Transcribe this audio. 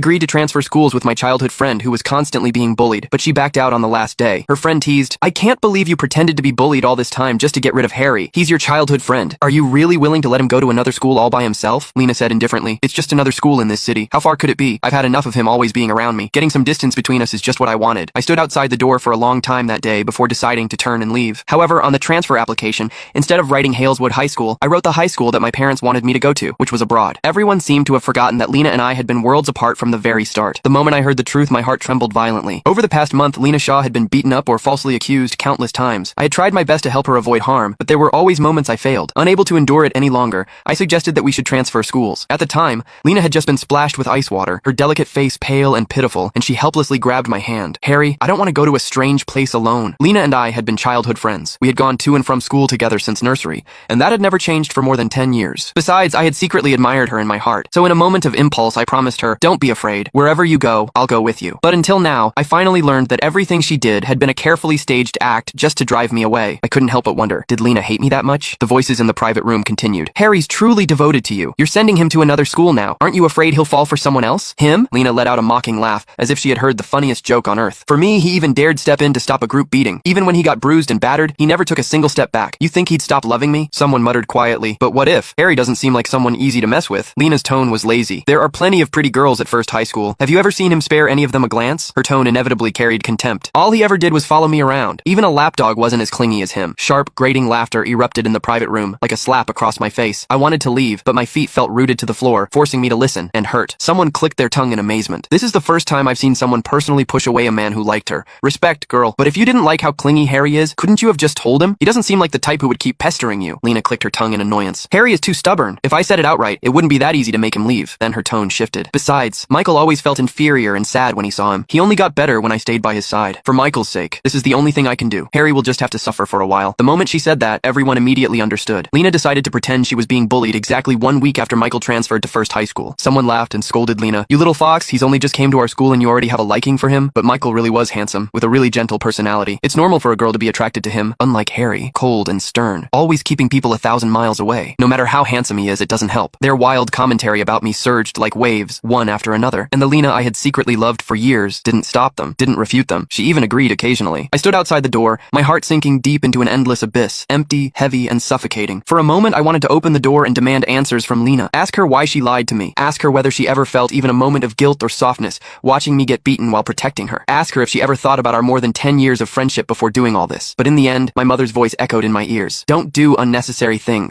Agreed to transfer schools with my childhood friend who was constantly being bullied, but she backed out on the last day. Her friend teased, "I can't believe you pretended to be bullied all this time just to get rid of Harry. He's your childhood friend. Are you really willing to let him go to another school all by himself?" Lena said indifferently, "It's just another school in this city. How far could it be? I've had enough of him always being around me. Getting some distance between us is just what I wanted." I stood outside the door for a long time that day before deciding to turn and leave. However, on the transfer application, instead of writing Haleswood High School, I wrote the high school that my parents wanted me to go to, which was abroad. Everyone seemed to have forgotten that Lena and I had been worlds apart from the very start. The moment I heard the truth, my heart trembled violently. Over the past month, Lena Shaw had been beaten up or falsely accused countless times. I had tried my best to help her avoid harm, but there were always moments I failed. Unable to endure it any longer, I suggested that we should transfer schools. At the time, Lena had just been splashed with ice water, her delicate face pale and pitiful, and she helplessly grabbed my hand. "Harry, I don't want to go to a strange place alone." Lena and I had been childhood friends. We had gone to and from school together since nursery, and that had never changed for more than 10 years. Besides, I had secretly admired her in my heart. So in a moment of impulse, I promised her, "Don't be afraid. Wherever you go, I'll go with you." But until now, I finally learned that everything she did had been a carefully staged act just to drive me away. I couldn't help but wonder, did Lena hate me that much? The voices in the private room continued. "Harry's truly devoted to you. You're sending him to another school now. Aren't you afraid he'll fall for someone else?" "Him?" Lena let out a mocking laugh, as if she had heard the funniest joke on earth. "For me, he even dared step in to stop a group beating. Even when he got bruised and battered, he never took a single step back. You think he'd stop loving me?" Someone muttered quietly, "But what if? Harry doesn't seem like someone easy to mess with." Lena's tone was lazy. "There are plenty of pretty girls at First High School. Have you ever seen him spare any of them a glance?" Her tone inevitably carried contempt. "All he ever did was follow me around. Even a lapdog wasn't as clingy as him." Sharp, grating laughter erupted in the private room, like a slap across my face. I wanted to leave, but my feet felt rooted to the floor, forcing me to listen, and hurt. Someone clicked their tongue in amazement. "This is the first time I've seen someone personally push away a man who liked her. Respect, girl. But if you didn't like how clingy Harry is, couldn't you have just told him? He doesn't seem like the type who would keep pestering you." Lena clicked her tongue in annoyance. "Harry is too stubborn. If I said it outright, it wouldn't be that easy to make him leave." Then her tone shifted. "Besides, Michael always felt inferior and sad when he saw him. He only got better when I stayed by his side. For Michael's sake, this is the only thing I can do. Harry will just have to suffer for a while." The moment she said that, everyone immediately understood. Lena decided to pretend she was being bullied exactly 1 week after Michael transferred to First High School. Someone laughed and scolded Lena. "You little fox, he's only just came to our school and you already have a liking for him?" But Michael really was handsome, with a really gentle personality. It's normal for a girl to be attracted to him, unlike Harry, cold and stern, always keeping people 1,000 miles away. No matter how handsome he is, it doesn't help. Their wild commentary about me surged like waves, one after another, and the Lena I had secretly loved for years didn't stop them, didn't refute them. She even agreed occasionally. I stood outside the door, my heart sinking deep into an endless abyss, empty, heavy, and suffocating. For a moment, I wanted to open the door and demand answers from Lena. Ask her why she lied to me. Ask her whether she ever felt even a moment of guilt or softness, watching me get beaten while protecting her. Ask her if she ever thought about our more than 10 years of friendship before doing all this. But in the end, my mother's voice echoed in my ears. "Don't do unnecessary things.